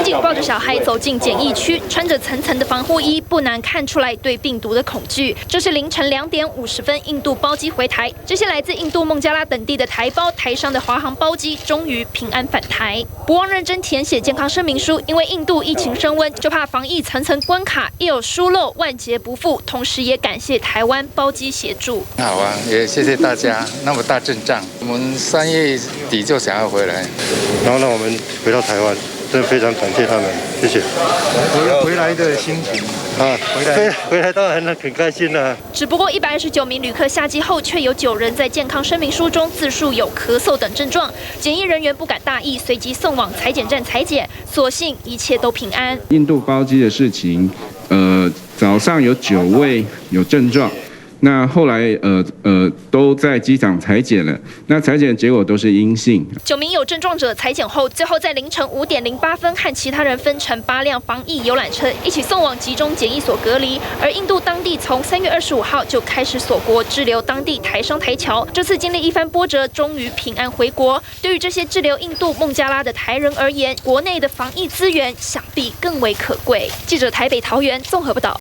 景抱着小孩走进检疫区，穿着层层的防护衣，不难看出来对病毒的恐惧。这是凌晨2点50分，印度包机回台，这些来自印度孟加拉等地的台胞、台商的华航包机终于平安返台。不忘认真填写健康声明书，因为印度疫情升温，就怕防疫层层关卡，一有疏漏，万劫不复。同时也感谢台湾包机协助。好啊，也谢谢大家那么大阵仗，我们3月底就想要回来，然后让我们回到台湾。真的非常感谢他们，谢谢。回来的心情啊，回来当然很开心啦。只不过129名旅客下机后，却有9人在健康声明书中自述有咳嗽等症状，检疫人员不敢大意，随即送往采检站采检，所幸一切都平安。印度包机的事情，早上有9位有症状。那后来都在机场采检了，那采检结果都是阴性。9名有症状者采检后，最后在凌晨5点08分和其他人分成8辆防疫游览车一起送往集中检疫所隔离。而印度当地从3月25号就开始锁国滞留当地台商台侨，这次经历一番波折，终于平安回国。对于这些滞留印度孟加拉的台人而言，国内的防疫资源想必更为可贵。记者台北桃园综合报道。